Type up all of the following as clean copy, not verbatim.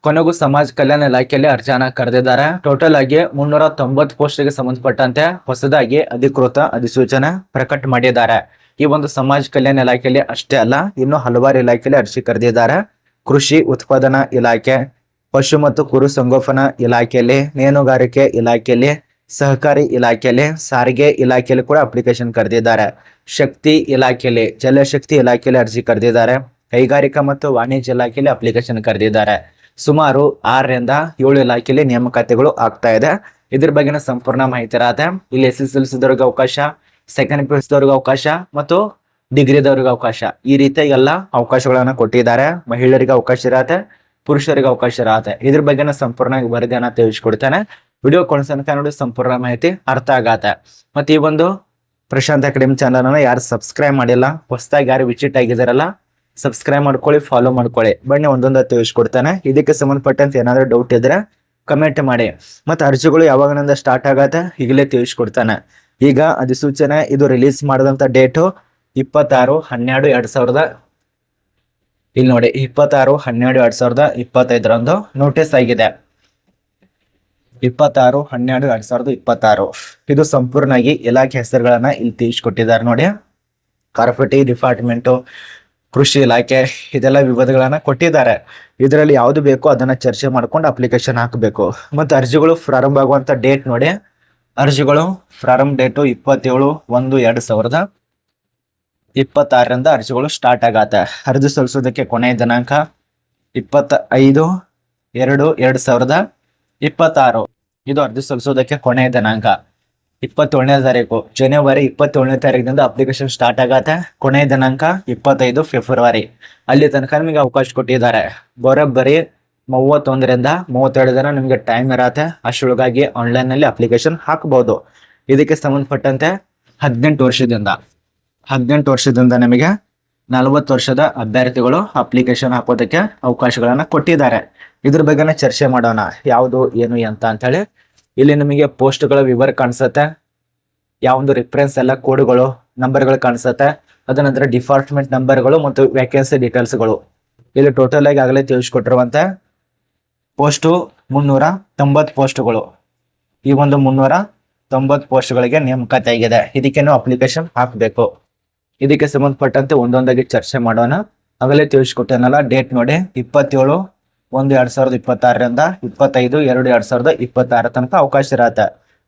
ಕೊನೆಗೂ ಸಮಾಜ ಕಲ್ಯಾಣ ಇಲಾಖೆಯಲ್ಲಿ ಅರ್ಜಿಯನ್ನ ಕರೆದಿದ್ದಾರೆ. ಟೋಟಲ್ ಆಗಿ 390 ಪೋಸ್ಟ್ಗೆ ಸಂಬಂಧಪಟ್ಟಂತೆ ಹೊಸದಾಗಿ ಅಧಿಕೃತ ಅಧಿಸೂಚನೆ ಪ್ರಕಟ ಮಾಡಿದ್ದಾರೆ. ಈ ಒಂದು ಸಮಾಜ ಕಲ್ಯಾಣ ಇಲಾಖೆಯಲ್ಲಿ ಅಷ್ಟೇ ಅಲ್ಲ, ಇನ್ನು ಹಲವಾರು ಇಲಾಖೆಯಲ್ಲಿ ಅರ್ಜಿ ಕರೆದಿದ್ದಾರೆ. ಕೃಷಿ ಉತ್ಪಾದನಾ ಇಲಾಖೆ, ಪಶು ಮತ್ತು ಕುರು ಸಂಗೋಪನಾ ಇಲಾಖೆಯಲ್ಲಿ, ಮೀನುಗಾರಿಕೆ ಇಲಾಖೆಯಲ್ಲಿ, ಸಹಕಾರಿ ಇಲಾಖೆಯಲ್ಲಿ, ಸಾರಿಗೆ ಇಲಾಖೆಯಲ್ಲಿ ಕೂಡ ಅಪ್ಲಿಕೇಶನ್ ಕರೆದಿದ್ದಾರೆ. ಶಕ್ತಿ ಇಲಾಖೆಯಲ್ಲಿ, ಜಲಶಕ್ತಿ ಇಲಾಖೆಯಲ್ಲಿ ಅರ್ಜಿ ಕರೆದಿದ್ದಾರೆ. ಕೈಗಾರಿಕಾ ಮತ್ತು ವಾಣಿಜ್ಯ ಇಲಾಖೆಯಲ್ಲಿ ಅಪ್ಲಿಕೇಶನ್ ಕರೆದಿದ್ದಾರೆ. ಸುಮಾರು 6ರಿಂದ 7 ಇಲಾಖೆಯಲ್ಲಿ ನೇಮಕಾತಿಗಳು ಆಗ್ತಾ ಇದೆ. ಇದ್ರ ಬಗ್ಗೆನ ಸಂಪೂರ್ಣ ಮಾಹಿತಿ ಇರತ್ತೆ. ಇಲ್ಲಿ SSLC ದವ್ರಿಗೆ ಅವಕಾಶ, ಸೆಕೆಂಡ್ PUC ದವ್ರಿಗೆ ಅವಕಾಶ ಮತ್ತು ಡಿಗ್ರಿದವ್ರಿಗೆ ಅವಕಾಶ, ಈ ರೀತಿಯ ಎಲ್ಲ ಅವಕಾಶಗಳನ್ನ ಕೊಟ್ಟಿದ್ದಾರೆ. ಮಹಿಳೆಯರಿಗೆ ಅವಕಾಶ ಇರತ್ತೆ, ಪುರುಷರಿಗೆ ಅವಕಾಶ ಇರತ್ತೆ. ಇದ್ರ ಬಗ್ಗೆನ ಸಂಪೂರ್ಣ ವರದಿಯನ್ನ ತಿಳಿಸ್ಕೊಡ್ತೇನೆ. ವಿಡಿಯೋ ಕೊನೆತನಕ ನೋಡಿ, ಸಂಪೂರ್ಣ ಮಾಹಿತಿ ಅರ್ಥ ಆಗತ್ತೆ. ಮತ್ತೆ ಈ ಒಂದು ಪ್ರಶಾಂತ್ ಅಕಾಡೆಮಿ ಚಾನಲ್ ಅನ್ನ ಯಾರು ಸಬ್ಸ್ಕ್ರೈಬ್ ಮಾಡಿಲ್ಲ, ಹೊಸದಾಗಿ ಯಾರು ವಿಸಿಟ್ ಆಗಿದಾರಲ್ಲ, ಸಬ್ಸ್ಕ್ರೈಬ್ ಮಾಡ್ಕೊಳ್ಳಿ, ಫಾಲೋ ಮಾಡ್ಕೊಳ್ಳಿ. ಬನ್ನಿ ಒಂದೊಂದು ತಿಳಿಸ್ಕೊಡ್ತಾನೆ. ಇದಕ್ಕೆ ಸಂಬಂಧಪಟ್ಟಂತೆ ಏನಾದ್ರು ಡೌಟ್ ಇದ್ರೆ ಕಮೆಂಟ್ ಮಾಡಿ. ಮತ್ತೆ ಅರ್ಜಿಗಳು ಯಾವಾಗಿನಿಂದ ಸ್ಟಾರ್ಟ್ ಆಗತ್ತೆ ಈಗಲೇ ತಿಳಿಸ್ಕೊಡ್ತಾನೆ. ಈಗ ಅಧಿಸೂಚನೆ ಇದು ರಿಲೀಸ್ ಮಾಡಿದಂತ ಡೇಟು 26/12/2000, ಇಲ್ಲಿ ನೋಡಿ 26/12/2025 ನೋಟಿಸ್ ಆಗಿದೆ. 26/12/2026. ಇದು ಸಂಪೂರ್ಣವಾಗಿ ಇಲಾಖೆ ಹೆಸರುಗಳನ್ನ ಇಲ್ಲಿ ತಿಳಿಸ್ಕೊಟ್ಟಿದ್ದಾರೆ ನೋಡಿ. ಕಾರ್ಪೊರೇಟಿವ್ ಡಿಪಾರ್ಟ್ಮೆಂಟು, ಕೃಷಿ ಇಲಾಖೆ, ಇದೆಲ್ಲ ವಿವಾದಗಳನ್ನ ಕೊಟ್ಟಿದ್ದಾರೆ. ಇದರಲ್ಲಿ ಯಾವ್ದು ಬೇಕೋ ಅದನ್ನ ಚರ್ಚೆ ಮಾಡ್ಕೊಂಡು ಅಪ್ಲಿಕೇಶನ್ ಹಾಕಬೇಕು. ಮತ್ತೆ ಅರ್ಜಿಗಳು ಪ್ರಾರಂಭ ಆಗುವಂತ ಡೇಟ್ ನೋಡಿ. ಅರ್ಜಿಗಳು ಪ್ರಾರಂಭ ಡೇಟು 27/1/2026 ಅರ್ಜಿಗಳು ಸ್ಟಾರ್ಟ್ ಆಗತ್ತೆ. ಅರ್ಜಿ ಸಲ್ಲಿಸೋದಕ್ಕೆ ಕೊನೆಯ ದಿನಾಂಕ 25/2/2026. ಇದು ಅರ್ಜಿ ಸಲ್ಲಿಸೋದಕ್ಕೆ ಕೊನೆಯ ದಿನಾಂಕ. 27ನೇ ತಾರೀಕು, ಜನವರಿ 27ನೇ ತಾರೀಕಿನಿಂದ ಅಪ್ಲಿಕೇಶನ್ ಸ್ಟಾರ್ಟ್ ಆಗತ್ತೆ. ಕೊನೆಯ ದಿನಾಂಕ 25 ಫೆಬ್ರವರಿ. ಅಲ್ಲಿ ತನಕ ನಿಮಗೆ ಅವಕಾಶ ಕೊಟ್ಟಿದ್ದಾರೆ. ಬರೋಬ್ಬರಿ 31ರಿಂದ 32 ದಿನ ನಿಮಗೆ ಟೈಮ್ ಇರತ್ತೆ. ಅಷ್ಟರೊಳಗಾಗಿ ಆನ್ಲೈನ್ ನಲ್ಲಿ ಅಪ್ಲಿಕೇಶನ್ ಹಾಕಬಹುದು. ಇದಕ್ಕೆ ಸಂಬಂಧಪಟ್ಟಂತೆ 18 ವರ್ಷದಿಂದ ನಿಮಗೆ 40 ವರ್ಷದ ಅಭ್ಯರ್ಥಿಗಳು ಅಪ್ಲಿಕೇಶನ್ ಹಾಕೋದಕ್ಕೆ ಅವಕಾಶಗಳನ್ನ ಕೊಟ್ಟಿದ್ದಾರೆ. ಇದ್ರ ಬಗ್ಗೆನೇ ಚರ್ಚೆ ಮಾಡೋಣ, ಯಾವುದು ಏನು ಅಂತ ಹೇಳಿ. ಇಲ್ಲಿ ನಿಮಗೆ ಪೋಸ್ಟ್ಗಳ ವಿವರ ಕಾಣಿಸುತ್ತೆ, ಯಾವೊಂದು ರಿಫರೆನ್ಸ್ ಎಲ್ಲ ಕೋಡ್ಗಳು, ನಂಬರ್ಗಳು ಕಾಣಿಸುತ್ತೆ. ಅದ ನಂತರ ಡಿಪಾರ್ಟ್ಮೆಂಟ್ ನಂಬರ್ಗಳು ಮತ್ತು ವ್ಯಾಕೆನ್ಸಿ ಡೀಟೇಲ್ಸ್ಗಳು. ಇಲ್ಲಿ ಟೋಟಲ್ ಆಗಿ ಆಗಲೇ ತಿಳಿಸ್ಕೊಟ್ಟಿರುವಂತ ಪೋಸ್ಟು 390 ಪೋಸ್ಟ್ಗಳು. ಈ ಒಂದು 390 ಪೋಸ್ಟ್ಗಳಿಗೆ ನೇಮಕಾತಿ ಆಗಿದೆ. ಇದಕ್ಕೆ ನೀವು ಅಪ್ಲಿಕೇಶನ್ ಹಾಕಬೇಕು. ಇದಕ್ಕೆ ಸಂಬಂಧಪಟ್ಟಂತೆ ಒಂದೊಂದಾಗಿ ಚರ್ಚೆ ಮಾಡೋಣ. ಆಗಲೇ ತಿಳಿಸ್ಕೊಟ್ಟೇನಲ್ಲ, ಡೇಟ್ ನೋಡಿ 27/1/2026 25/2/2026 ತನಕ ಅವಕಾಶ ಇರತ್ತೆ.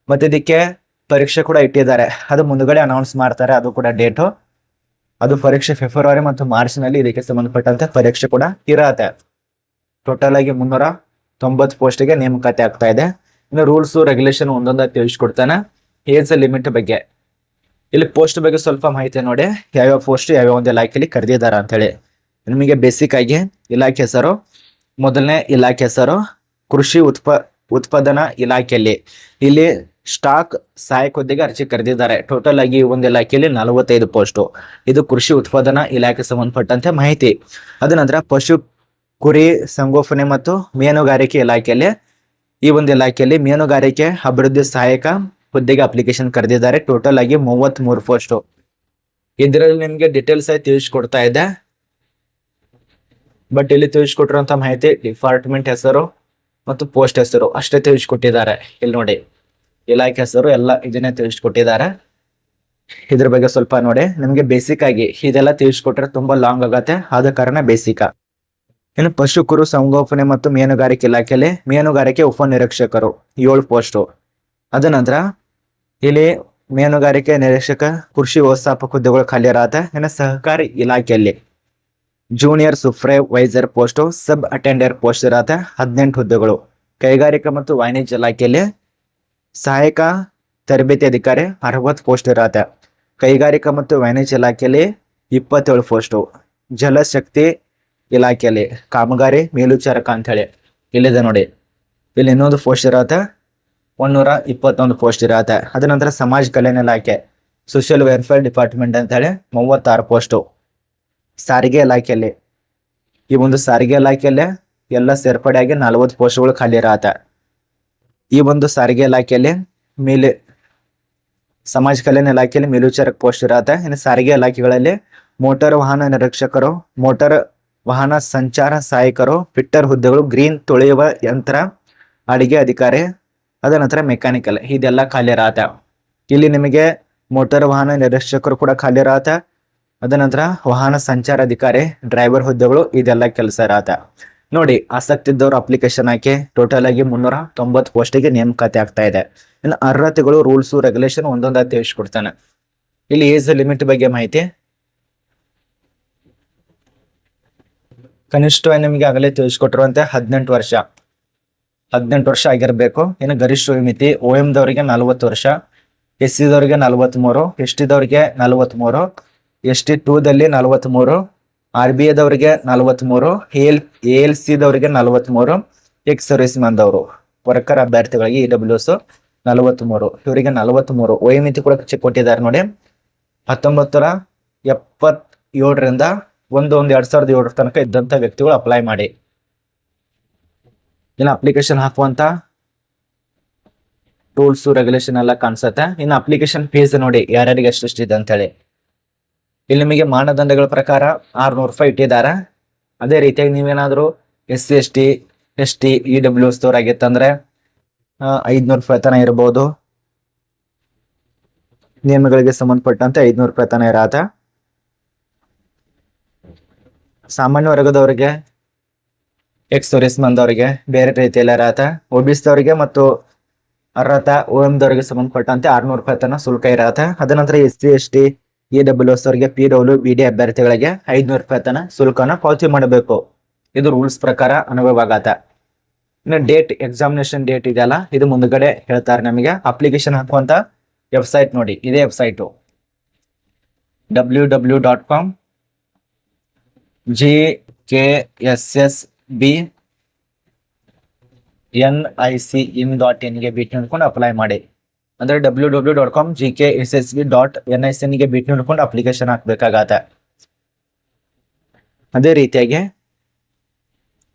ಮತ್ತೆ ಇದಕ್ಕೆ ಪರೀಕ್ಷೆ ಕೂಡ ಇಟ್ಟಿದ್ದಾರೆ. ಅದು ಮುಂದುಗಡೆ ಅನೌನ್ಸ್ ಮಾಡ್ತಾರೆ. ಅದು ಕೂಡ ಡೇಟು, ಅದು ಪರೀಕ್ಷೆ ಫೆಬ್ರವರಿ ಮತ್ತು ಮಾರ್ಚ್ ನಲ್ಲಿ ಇದಕ್ಕೆ ಸಂಬಂಧಪಟ್ಟಂತೆ ಪರೀಕ್ಷೆ ಕೂಡ ಇರತ್ತೆ. ಟೋಟಲ್ ಆಗಿ 390 ಪೋಸ್ಟ್ಗೆ ನೇಮಕಾತಿ ಆಗ್ತಾ ಇದೆ. ಇನ್ನು ರೂಲ್ಸ್ ರೆಗ್ಯುಲೇಷನ್ ಒಂದೊಂದಾಗಿ ತಿಳಿಸ್ಕೊಡ್ತಾನೆ. ಏಜ್ ಲಿಮಿಟ್ ಬಗ್ಗೆ, ಇಲ್ಲಿ ಪೋಸ್ಟ್ ಬಗ್ಗೆ ಸ್ವಲ್ಪ ಮಾಹಿತಿ ನೋಡಿ. ಯಾವ್ಯಾವ ಪೋಸ್ಟ್ ಯಾವ್ಯಾವ ಒಂದು ಇಲಾಖೆಯಲ್ಲಿ ಕರೆದಿದ್ದಾರೆ ಅಂತ ಹೇಳಿ. ನಿಮಗೆ ಬೇಸಿಕ್ ಆಗಿ ಇಲಾಖೆ ಹೆಸರು, ಮೊದಲನೇ ಇಲಾಖೆ ಹೆಸರು ಕೃಷಿ ಉತ್ಪಾದನಾ ಇಲಾಖೆಯಲ್ಲಿ. ಇಲ್ಲಿ ಸ್ಟಾಕ್ ಸಹಾಯಕ ಹುದ್ದೆಗೆ ಅರ್ಜಿ ಕರೆದಿದ್ದಾರೆ. ಟೋಟಲ್ ಆಗಿ ಒಂದು ಇಲಾಖೆಯಲ್ಲಿ 45 ಪೋಸ್ಟು. ಇದು ಕೃಷಿ ಉತ್ಪಾದನಾ ಇಲಾಖೆ ಸಂಬಂಧಪಟ್ಟಂತೆ ಮಾಹಿತಿ. ಅದ ನಂತರ ಪಶು ಕುರಿ ಸಂಗೋಪನೆ ಮತ್ತು ಮೀನುಗಾರಿಕೆ ಇಲಾಖೆಯಲ್ಲಿ, ಈ ಒಂದು ಇಲಾಖೆಯಲ್ಲಿ ಮೀನುಗಾರಿಕೆ ಅಭಿವೃದ್ಧಿ ಸಹಾಯಕ ಹುದ್ದೆಗೆ ಅಪ್ಲಿಕೇಶನ್ ಕರೆದಿದ್ದಾರೆ. ಟೋಟಲ್ ಆಗಿ 33 ಪೋಸ್ಟು. ಇದರಲ್ಲಿ ನಿಮಗೆ ಡೀಟೇಲ್ಸ್ ಆಗಿ ತಿಳಿಸ್ಕೊಡ್ತಾ ಇದೆ. ಬಟ್ ಇಲ್ಲಿ ತಿಳಿಸ್ಕೊಟ್ಟಿರುವಂತ ಮಾಹಿತಿ ಡಿಪಾರ್ಟ್ಮೆಂಟ್ ಹೆಸರು ಮತ್ತು ಪೋಸ್ಟ್ ಹೆಸರು ಅಷ್ಟೇ ತಿಳಿಸ್ಕೊಟ್ಟಿದ್ದಾರೆ. ಇಲ್ಲಿ ನೋಡಿ ಇಲಾಖೆ ಹೆಸರು ಎಲ್ಲ ಇದನ್ನೇ ತಿಳಿಸ್ಕೊಟ್ಟಿದ್ದಾರೆ. ಇದ್ರ ಬಗ್ಗೆ ಸ್ವಲ್ಪ ನೋಡಿ. ನಿಮ್ಗೆ ಬೇಸಿಕ್ ಆಗಿ ಇದೆಲ್ಲ ತಿಳಿಸ್ಕೊಟ್ರೆ ತುಂಬಾ ಲಾಂಗ್ ಆಗತ್ತೆ, ಆದ ಕಾರಣ ಬೇಸಿಕ. ಇನ್ನು ಪಶು ಕುರು ಸಂಗೋಪನೆ ಮತ್ತು ಮೀನುಗಾರಿಕೆ ಇಲಾಖೆಯಲ್ಲಿ ಮೀನುಗಾರಿಕೆ ಉಪನಿರೀಕ್ಷಕರು 7 ಪೋಸ್ಟು. ಅದ ನಂತರ ಇಲ್ಲಿ ಮೀನುಗಾರಿಕೆ ನಿರೀಕ್ಷಕ, ಕೃಷಿ ವ್ಯವಸ್ಥಾಪಕ ಹುದ್ದೆಗಳು ಖಾಲಿ ಇರತ್ತೆ. ಇನ್ನು ಸಹಕಾರಿ ಇಲಾಖೆಯಲ್ಲಿ ಜೂನಿಯರ್ ಸೂಪರ್ವೈಸರ್ ಪೋಸ್ಟು, ಸಬ್ ಅಟೆಂಡರ್ ಪೋಸ್ಟ್ ಇರತ್ತೆ 18 ಹುದ್ದೆಗಳು. ಕೈಗಾರಿಕಾ ಮತ್ತು ವಾಣಿಜ್ಯ ಇಲಾಖೆಯಲ್ಲಿ ಸಹಾಯಕ ತರಬೇತಿ ಅಧಿಕಾರಿ 60 ಪೋಸ್ಟ್ ಇರತ್ತೆ. ಕೈಗಾರಿಕಾ ಮತ್ತು ವಾಣಿಜ್ಯ ಇಲಾಖೆಯಲ್ಲಿ 27 ಪೋಸ್ಟು. ಜಲಶಕ್ತಿ ಇಲಾಖೆಯಲ್ಲಿ ಕಾಮಗಾರಿ ಮೇಲ್ವಿಚಾರಕ ಅಂತ ಹೇಳಿ ಇಲ್ಲಿದೆ ನೋಡಿ. ಇಲ್ಲಿ ಇನ್ನೊಂದು ಪೋಸ್ಟ್ ಇರತ್ತೆ, 121 ಪೋಸ್ಟ್ ಇರತ್ತೆ. ಅದ ನಂತರ ಸಮಾಜ ಕಲ್ಯಾಣ ಇಲಾಖೆ, ಸೋಷಿಯಲ್ ವೆಲ್ಫೇರ್ ಡಿಪಾರ್ಟ್ಮೆಂಟ್ ಅಂತ ಹೇಳಿ 36 ಪೋಸ್ಟು. ಸಾರಿಗೆ ಇಲಾಖೆಯಲ್ಲಿ, ಈ ಒಂದು ಸಾರಿಗೆ ಇಲಾಖೆಯಲ್ಲಿ ಎಲ್ಲ ಸೇರ್ಪಡೆಯಾಗಿ 40 ಪೋಸ್ಟ್ಗಳು ಖಾಲಿ ಇರತ್ತೆ. ಈ ಒಂದು ಸಾರಿಗೆ ಇಲಾಖೆಯಲ್ಲಿ ಸಮಾಜ ಕಲ್ಯಾಣ ಇಲಾಖೆಯಲ್ಲಿ ಮೇಲ್ವಿಚಾರಕ ಪೋಸ್ಟ್ ಇರತ್ತೆ. ಇನ್ನು ಸಾರಿಗೆ ಇಲಾಖೆಗಳಲ್ಲಿ ಮೋಟಾರ್ ವಾಹನ ನಿರೀಕ್ಷಕರು, ಮೋಟಾರ್ ವಾಹನ ಸಂಚಾರ ಸಹಾಯಕರು, ಫಿಟ್ಟರ್ ಹುದ್ದೆಗಳು, ಗ್ರೀನ್ ತೊಳೆಯುವ ಯಂತ್ರ, ಅಡಿಗೆ ಅಧಿಕಾರಿ, ಅದ ನಂತರ ಮೆಕ್ಯಾನಿಕಲ್ ಇದೆಲ್ಲ ಖಾಲಿ ಇರತ್ತ. ಇಲ್ಲಿ ನಿಮಗೆ ಮೋಟಾರ್ ವಾಹನ ನಿರೀಕ್ಷಕರು ಕೂಡ ಖಾಲಿ ಇರತ್ತ. ಅದ ನಂತರ ವಾಹನ ಸಂಚಾರ ಅಧಿಕಾರಿ, ಡ್ರೈವರ್ ಹುದ್ದೆಗಳು ಇದೆಲ್ಲ ಕೆಲಸ ಇರತ್ತ. ನೋಡಿ, ಆಸಕ್ತಿ ಇದ್ದವರು ಅಪ್ಲಿಕೇಶನ್ ಹಾಕಿ. ಟೋಟಲ್ ಆಗಿ 390 ಪೋಸ್ಟಿಗೆ ನೇಮಕಾತಿ ಆಗ್ತಾ ಇದೆ. ಇನ್ನು ಅರ್ಹತೆಗಳು, ರೂಲ್ಸ್, ರೆಗ್ಯುಲೇಷನ್ ಒಂದೊಂದಾಗಿ ತಿಳಿಸ್ಕೊಡ್ತಾನೆ. ಇಲ್ಲಿ ಏಜ್ ಲಿಮಿಟ್ ಬಗ್ಗೆ ಮಾಹಿತಿ. ಕನಿಷ್ಠ ನಿಮಗೆ ಆಗಲೇ ತಿಳಿಸ್ಕೊಟ್ಟಿರುವಂತೆ 18 ವರ್ಷ ಆಗಿರಬೇಕು. ಇನ್ನು ಗರಿಷ್ಠ ಮಿತಿ OM ದವರಿಗೆ 40 ವರ್ಷ, SC ದವರಿಗೆ 43, ST ದವರಿಗೆ 43, ST 2 ದಲ್ಲಿ 43, RBA ದವರಿಗೆ 43, ALC ದವರಿಗೆ 43, ಎಕ್ಸ್ ಸರ್ವಿಸ್ ಮ್ಯಾನ್ ದವರು ವರ್ಕರ್ ಅಭ್ಯರ್ಥಿಗಳಿಗೆ EWS 43, ಇವರಿಗೆ 43. ವಯೋಮಿತಿ ಕೂಡ ಚೆಕ್ ಕೊಟ್ಟಿದ್ದಾರೆ ನೋಡಿ. 1977ರಿಂದ 1/1/2007 ತನಕ ಇದ್ದಂತ ವ್ಯಕ್ತಿಗಳು ಅಪ್ಲೈ ಮಾಡಿ. ಇನ್ನು ಅಪ್ಲಿಕೇಶನ್ ಹಾಕುವಂತ ರೂಲ್ಸ್ ರೆಗ್ಯುಲೇಷನ್ ಎಲ್ಲ ಕಾಣಿಸುತ್ತೆ. ಇನ್ನು ಅಪ್ಲಿಕೇಶನ್ ಫೀಸ್ ನೋಡಿ ಯಾರ್ಯಾರಿಗೆ ಎಷ್ಟೆಷ್ಟಿದೆ ಅಂತ ಹೇಳಿ. ಇಲ್ಲಿ ನಿಮಗೆ ಮಾನದಂಡಗಳ ಪ್ರಕಾರ 600 ರೂಪಾಯಿ ಇಟ್ಟಿದ್ದಾರೆ. ಅದೇ ರೀತಿಯಾಗಿ ನೀವೇನಾದ್ರೂ SC ST EWS ಆಗಿತ್ತಂದ್ರೆ 500 ರೂಪಾಯಿ ತನ ಇರಬಹುದು. ನಿಯಮಗಳಿಗೆ ಸಂಬಂಧಪಟ್ಟಂತೆ 500 ರೂಪಾಯಿ ತನ ಇರತ್ತೆ. ಸಾಮಾನ್ಯ ವರ್ಗದವರಿಗೆ, ಎಕ್ಸ್ ಸರ್ವಿಸ್ ಮ್ಯಾನ್ ದವರಿಗೆ ಬೇರೆ ರೀತಿಯಲ್ಲಿ ಇರತ್ತೆ. OBC ದವರಿಗೆ ಮತ್ತು ಅರ್ಹತಾ OM ದವರಿಗೆ ಸಂಬಂಧಪಟ್ಟಂತೆ 600 ರೂಪಾಯಿ ತನ ಶುಲ್ಕ ಇರತ್ತೆ. ಅದ ನಂತರ SC ST EWS ಅವರಿಗೆ PWD ಅಭ್ಯರ್ಥಿಗಳಿಗೆ 500 ರೂಪಾಯಿ ತನ ಶುಲ್ಕನ ಪಾವತಿ ಮಾಡಬೇಕು. ಇದು ರೂಲ್ಸ್ ಪ್ರಕಾರ ಅನುಭವವಾಗತ್ತೆ. ಇನ್ನು ಡೇಟ್, ಎಕ್ಸಾಮಿನೇಷನ್ ಡೇಟ್ ಇದೆಯಲ್ಲ, ಇದು ಮುಂದ್ಗಡೆ ಹೇಳ್ತಾರೆ ನಮಗೆ. ಅಪ್ಲಿಕೇಶನ್ ಹಾಕುವಂತ ವೆಬ್ಸೈಟ್ ನೋಡಿ, ಇದೇ ವೆಬ್ಸೈಟು www.com GKSSBNICIN.in ಗೆ ಭೇಟಿ ನೀಡ್ಕೊಂಡು ಅಪ್ಲೈ ಮಾಡಿ. ಅಂದ್ರೆ www.com GKSSB.NICIN ಗೆ ಭೇಟಿ ನೀಡ್ಕೊಂಡು ಅಪ್ಲಿಕೇಶನ್ ಹಾಕ್ಬೇಕಾಗತ್ತೆ. ಅದೇ ರೀತಿಯಾಗಿ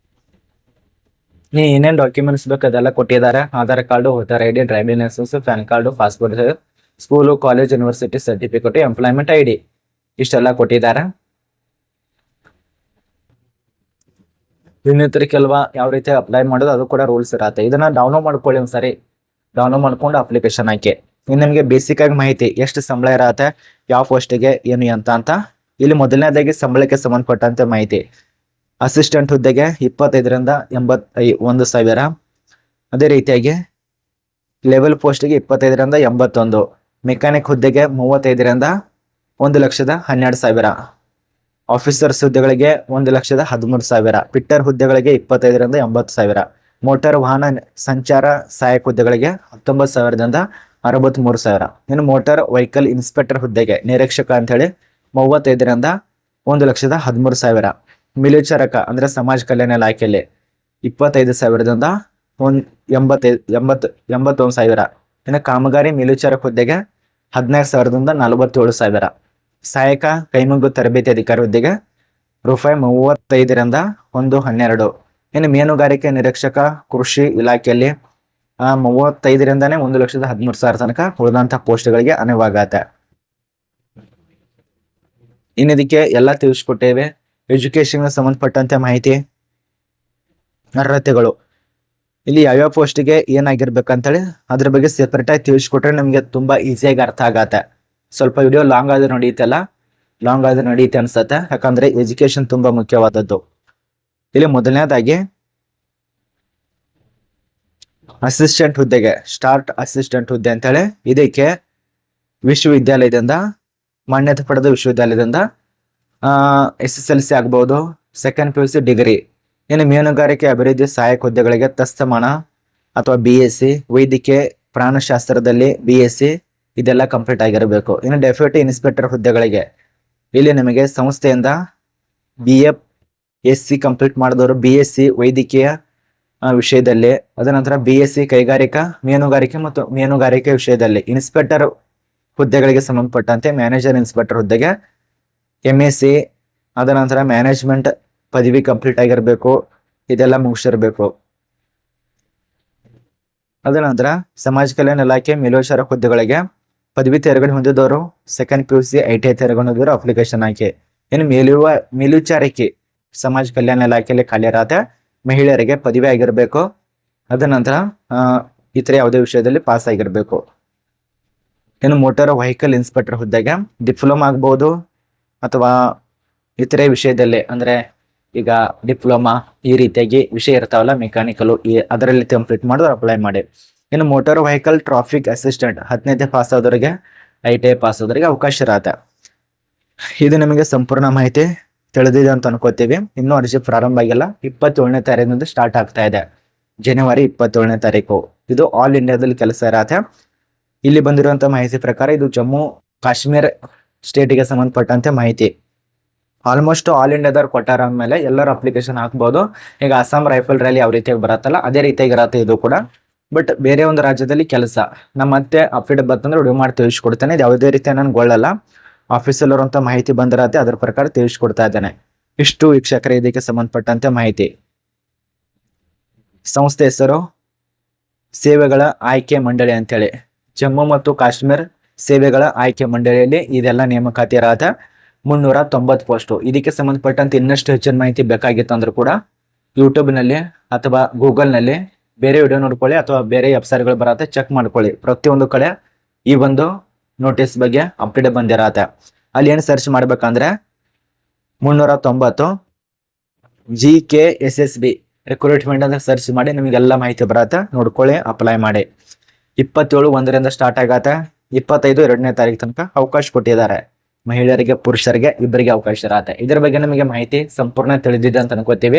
ನೀವು ಏನೇನು ಡಾಕ್ಯುಮೆಂಟ್ಸ್ ಬೇಕು ಅದೆಲ್ಲ ಕೊಟ್ಟಿದ್ದಾರೆ. Aadhaar card, voter ID, driving licence, PAN card, passport, school, college, university certificate, employment ID ಇಷ್ಟೆಲ್ಲ ಕೊಟ್ಟಿದ್ದಾರೆ. ಇನ್ನಿತರಕ್ಕೆಲ್ವಾ ಯಾವ ರೀತಿ ಅಪ್ಲೈ ಮಾಡೋದು ಅದು ಕೂಡ ರೂಲ್ಸ್ ಇರತ್ತೆ. ಇದನ್ನ ಡೌನ್ಲೋಡ್ ಮಾಡ್ಕೊಳ್ಳಿ ಒಂದ್ಸರಿ. ಡೌನ್ಲೋಡ್ ಮಾಡ್ಕೊಂಡು ಅಪ್ಲಿಕೇಶನ್ ಹಾಕಿ. ಇನ್ನು ನಿಮಗೆ ಬೇಸಿಕ್ ಆಗಿ ಮಾಹಿತಿ, ಎಷ್ಟು ಸಂಬಳ ಇರತ್ತೆ, ಯಾವ ಪೋಸ್ಟಿಗೆ ಏನು ಅಂತ. ಇಲ್ಲಿ ಮೊದಲನೇದಾಗಿ ಸಂಬಳಕ್ಕೆ ಸಂಬಂಧಪಟ್ಟಂತೆ ಮಾಹಿತಿ. ಅಸಿಸ್ಟೆಂಟ್ ಹುದ್ದೆಗೆ 25ರಿಂದ 81,000. ಅದೇ ರೀತಿಯಾಗಿ ಲೆವೆಲ್ ಪೋಸ್ಟಿಗೆ 25ರಿಂದ 81. ಮೆಕ್ಯಾನಿಕ್ ಹುದ್ದೆಗೆ 35ರಿಂದ 1,12,000. ಆಫೀಸರ್ಸ್ ಹುದ್ದೆಗಳಿಗೆ 1,13,000. ಫಿಟ್ಟರ್ ಹುದ್ದೆಗಳಿಗೆ 25ರಿಂದ 80,000. ಮೋಟಾರ್ ವಾಹನ ಸಂಚಾರ ಸಹಾಯಕ ಹುದ್ದೆಗಳಿಗೆ 19,000ದಿಂದ 63,000. ಇನ್ನು ಮೋಟಾರ್ ವೆಹಿಕಲ್ ಇನ್ಸ್ಪೆಕ್ಟರ್ ಹುದ್ದೆಗೆ ನಿರೀಕ್ಷಕ ಅಂತ ಹೇಳಿ 35ರಿಂದ 1,13,000. ಮೇಲ್ವಿಚಾರಕ ಅಂದ್ರೆ ಸಮಾಜ ಕಲ್ಯಾಣ ಇಲಾಖೆಯಲ್ಲಿ 25,000ದಿಂದ 81,000. ಇನ್ನು ಕಾಮಗಾರಿ ಮೇಲ್ವಿಚಾರಕ ಹುದ್ದೆಗೆ 14,000ದಿಂದ 47,000. ಸಹಾಯಕ ಕೈಮಗ್ಗು ತರಬೇತಿ ಅಧಿಕಾರಿ ಹುದ್ದೆಗೆ ₹35ರಿಂದ 112. ಇನ್ನು ಮೀನುಗಾರಿಕೆ ನಿರೀಕ್ಷಕ ಕೃಷಿ ಇಲಾಖೆಯಲ್ಲಿ 35ರಿಂದಾನೇ 1,13,000 ತನಕ ಉಳಿದಂತ ಪೋಸ್ಟ್ಗಳಿಗೆ ಅನುವಾಗತ್ತೆ. ಇನ್ನು ಇದಕ್ಕೆ ಎಲ್ಲ ತಿಳಿಸ್ಕೊಟ್ಟೇವೆ. ಎಜುಕೇಶನ್ಗೆ ಸಂಬಂಧಪಟ್ಟಂತೆ ಮಾಹಿತಿ, ಅರ್ಹತೆಗಳು, ಇಲ್ಲಿ ಯಾವ್ಯಾವ ಪೋಸ್ಟಿಗೆ ಏನಾಗಿರ್ಬೇಕಂತೇಳಿ ಅದ್ರ ಬಗ್ಗೆ ಸೆಪರೇಟ್ ಆಗಿ ತಿಳಿಸ್ಕೊಟ್ರೆ ನಮಗೆ ತುಂಬಾ ಈಸಿಯಾಗಿ ಅರ್ಥ ಆಗತ್ತೆ. ಸ್ವಲ್ಪ ವಿಡಿಯೋ ಲಾಂಗ್ ಆದ್ರೆ ನಡೆಯುತ್ತೆ ಅನ್ಸತ್ತೆ. ಯಾಕಂದ್ರೆ ಎಜುಕೇಶನ್ ತುಂಬಾ ಮುಖ್ಯವಾದದ್ದು. ಇಲ್ಲಿ ಮೊದಲನೇದಾಗಿ ಅಸಿಸ್ಟೆಂಟ್ ಹುದ್ದೆಗೆ, ಸ್ಟಾರ್ಟ್ ಅಸಿಸ್ಟೆಂಟ್ ಹುದ್ದೆ ಅಂತೇಳಿ ಇದಕ್ಕೆ ವಿಶ್ವವಿದ್ಯಾಲಯದಿಂದ, ಮಾನ್ಯತೆ ಪಡೆದ ವಿಶ್ವವಿದ್ಯಾಲಯದಿಂದ SSLC ಆಗ್ಬಹುದು, ಸೆಕೆಂಡ್ PUC ಡಿಗ್ರಿ. ಇನ್ನು ಮೀನುಗಾರಿಕೆ ಅಭಿವೃದ್ಧಿ ಸಹಾಯಕ ಹುದ್ದೆಗಳಿಗೆ ತಸ್ತಮಾನ ಅಥವಾ BSc, ವೈದ್ಯಕೀಯ ಪ್ರಾಣಶಾಸ್ತ್ರದಲ್ಲಿ BSc ಇದೆಲ್ಲ ಕಂಪ್ಲೀಟ್ ಆಗಿರಬೇಕು. ಇನ್ನು ಡೆಪ್ಯೂಟಿ ಇನ್ಸ್ಪೆಕ್ಟರ್ ಹುದ್ದೆಗಳಿಗೆ ಇಲ್ಲಿ ನಿಮಗೆ ಸಂಸ್ಥೆಯಿಂದ BFSc ಕಂಪ್ಲೀಟ್ ಮಾಡಿದವರು BSc ವೈದ್ಯಕೀಯ ವಿಷಯದಲ್ಲಿ, ಅದ ನಂತರ BSc ಕೈಗಾರಿಕಾ ಮೀನುಗಾರಿಕೆ ಮತ್ತು ಮೀನುಗಾರಿಕೆ ವಿಷಯದಲ್ಲಿ. ಇನ್ಸ್ಪೆಕ್ಟರ್ ಹುದ್ದೆಗಳಿಗೆ ಸಂಬಂಧಪಟ್ಟಂತೆ ಮ್ಯಾನೇಜರ್ ಇನ್ಸ್ಪೆಕ್ಟರ್ ಹುದ್ದೆಗೆ MSc, ಅದ ನಂತರ ಮ್ಯಾನೇಜ್ಮೆಂಟ್ ಪದವಿ ಕಂಪ್ಲೀಟ್ ಆಗಿರಬೇಕು, ಇದೆಲ್ಲ ಮುಗಿಸಿರ್ಬೇಕು. ಅದ ನಂತರ ಸಮಾಜ ಕಲ್ಯಾಣ ಇಲಾಖೆ ಮೇಲ್ವಿಚಾರಕ ಹುದ್ದೆಗಳಿಗೆ ಪದವಿ ತೇರ್ಗಡೆ ಹೊಂದಿದವರು, ಸೆಕೆಂಡ್ PUC ITI ತೇರ್ಗಡೆ ಹೊಂದಿದವರು ಅಪ್ಲಿಕೇಶನ್ ಹಾಕಿ. ಇನ್ನು ಮೇಲ್ವಿಚಾರಕಿ ಸಮಾಜ ಕಲ್ಯಾಣ ಇಲಾಖೆಯಲ್ಲಿ ಖಾಲಿ ಇರತ್ತೆ. ಮಹಿಳೆಯರಿಗೆ ಪದವಿ ಆಗಿರ್ಬೇಕು. ಅದ ನಂತರ ಇತರ ಯಾವುದೇ ವಿಷಯದಲ್ಲಿ ಪಾಸ್ ಆಗಿರ್ಬೇಕು. ಇನ್ನು ಮೋಟಾರ್ ವೆಹಿಕಲ್ ಇನ್ಸ್ಪೆಕ್ಟರ್ ಹುದ್ದೆಗೆ ಡಿಪ್ಲೊಮಾ ಆಗ್ಬಹುದು ಅಥವಾ ಇತರೆ ವಿಷಯದಲ್ಲಿ, ಅಂದ್ರೆ ಈಗ ಡಿಪ್ಲೊಮಾ ಈ ರೀತಿಯಾಗಿ ವಿಷಯ ಇರ್ತಾವಲ್ಲ ಮೆಕ್ಯಾನಿಕಲ್, ಅದರಲ್ಲಿ ಕಂಪ್ಲೀಟ್ ಮಾಡಿದ್ರೆ ಅಪ್ಲೈ ಮಾಡಿ. ಇನ್ನು ಮೋಟಾರ್ ವೆಹಿಕಲ್ ಟ್ರಾಫಿಕ್ ಅಸಿಸ್ಟೆಂಟ್ 10ನೇ ಪಾಸ್ ಆದವರಿಗೆ, ITI ಪಾಸ್ ಆದವರಿಗೆ ಅವಕಾಶ ಇರತ್ತೆ. ಇದು ನಿಮಗೆ ಸಂಪೂರ್ಣ ಮಾಹಿತಿ ತಿಳಿದಿದೆ ಅಂತ ಅನ್ಕೋತೀವಿ. ಇನ್ನೂ ಅರ್ಜಿ ಪ್ರಾರಂಭ ಆಗಿಲ್ಲ. 27ನೇ ತಾರೀಕಿನಿಂದ ಸ್ಟಾರ್ಟ್ ಆಗ್ತಾ ಇದೆ, ಜನವರಿ 27ನೇ ತಾರೀಕು. ಇದು ಆಲ್ ಇಂಡಿಯಾದಲ್ಲಿ ಕೆಲಸ ಇರತ್ತೆ. ಇಲ್ಲಿ ಬಂದಿರುವಂತ ಮಾಹಿತಿ ಪ್ರಕಾರ ಇದು ಜಮ್ಮು ಕಾಶ್ಮೀರ್ ಸ್ಟೇಟಿಗೆ ಸಂಬಂಧಪಟ್ಟಂತೆ ಮಾಹಿತಿ. ಆಲ್ಮೋಸ್ಟ್ ಆಲ್ ಇಂಡಿಯಾದವ್ರು ಕೊಟ್ಟಾರ ಅಂದ್ಮೇಲೆ ಎಲ್ಲರೂ ಅಪ್ಲಿಕೇಶನ್ ಹಾಕ್ಬೋದು. ಈಗ ಅಸ್ಸಾಂ ರೈಫಲ್ ರ್ಯಾಲಿ ಯಾವ ರೀತಿಯಾಗಿ ಬರತ್ತಲ್ಲ ಅದೇ ರೀತಿಯಾಗಿ ಇರತ್ತೆ ಇದು ಕೂಡ. ಬಟ್ ಬೇರೆ ಒಂದು ರಾಜ್ಯದಲ್ಲಿ ಕೆಲಸ, ನಮ್ಮ ಮತ್ತೆ ಅಪ್ಡೇಟ್ ಬಂತಂದ್ರೆ ವಿಡಿಯೋ ಮಾಡಿ ತಿಳಿಸ್ಕೊಡ್ತೇನೆ. ಇದು ಯಾವುದೇ ರೀತಿಯ ನನ್ಗೊಳ್ಳಲ್ಲ, ಆಫೀಸಲ್ಲಿ ಇರುವಂತ ಮಾಹಿತಿ ಬಂದಿರತ್ತೆ, ಅದ್ರ ಪ್ರಕಾರ ತಿಳಿಸ್ಕೊಡ್ತಾ ಇದ್ದೇನೆ. ಇಷ್ಟು ವೀಕ್ಷಕರ ಇದಕ್ಕೆ ಸಂಬಂಧಪಟ್ಟಂತೆ ಮಾಹಿತಿ. ಸಂಸ್ಥೆ ಹೆಸರು ಸೇವೆಗಳ ಆಯ್ಕೆ ಮಂಡಳಿ ಅಂತೇಳಿ, ಜಮ್ಮು ಮತ್ತು ಕಾಶ್ಮೀರ್ ಸೇವೆಗಳ ಆಯ್ಕೆ ಮಂಡಳಿಯಲ್ಲಿ ಇದೆಲ್ಲ ನೇಮಕಾತಿ ಇರತ್ತೆ. 390 ಪೋಸ್ಟು. ಇದಕ್ಕೆ ಸಂಬಂಧಪಟ್ಟಂತೆ ಇನ್ನಷ್ಟು ಹೆಚ್ಚಿನ ಮಾಹಿತಿ ಬೇಕಾಗಿತ್ತು ಅಂದ್ರೂ ಕೂಡ ಯೂಟ್ಯೂಬ್ನಲ್ಲಿ ಅಥವಾ ಗೂಗಲ್ನಲ್ಲಿ ಬೇರೆ ವಿಡಿಯೋ ನೋಡ್ಕೊಳ್ಳಿ ಅಥವಾ ಬೇರೆ ವೆಬ್ಸೈಟ್ಗಳು ಬರತ್ತೆ, ಚೆಕ್ ಮಾಡ್ಕೊಳ್ಳಿ. ಪ್ರತಿಯೊಂದು ಕಡೆ ಈ ಒಂದು ನೋಟಿಸ್ ಬಗ್ಗೆ ಅಪ್ಡೇಟ್ ಬಂದಿರತ್ತೆ. ಅಲ್ಲಿ ಏನು ಸರ್ಚ್ ಮಾಡ್ಬೇಕಂದ್ರೆ 390 GKSSB ರಿಕ್ರೂಟ್ಮೆಂಟ್ ಅಂತ ಸರ್ಚ್ ಮಾಡಿ ನಿಮಗೆಲ್ಲ ಮಾಹಿತಿ ಬರತ್ತೆ, ನೋಡ್ಕೊಳ್ಳಿ, ಅಪ್ಲೈ ಮಾಡಿ. 27/1 ಸ್ಟಾರ್ಟ್ ಆಗತ್ತೆ. 25/2ನೇ ತಾರೀಕು ತನಕ ಅವಕಾಶ ಕೊಟ್ಟಿದ್ದಾರೆ. ಮಹಿಳೆಯರಿಗೆ ಪುರುಷರಿಗೆ ಇಬ್ಬರಿಗೆ ಅವಕಾಶ ಇರತ್ತೆ. ಇದ್ರ ಬಗ್ಗೆ ನಮಗೆ ಮಾಹಿತಿ ಸಂಪೂರ್ಣ ತಿಳಿದಿದೆ ಅಂತ ಅನ್ಕೋತೀವಿ.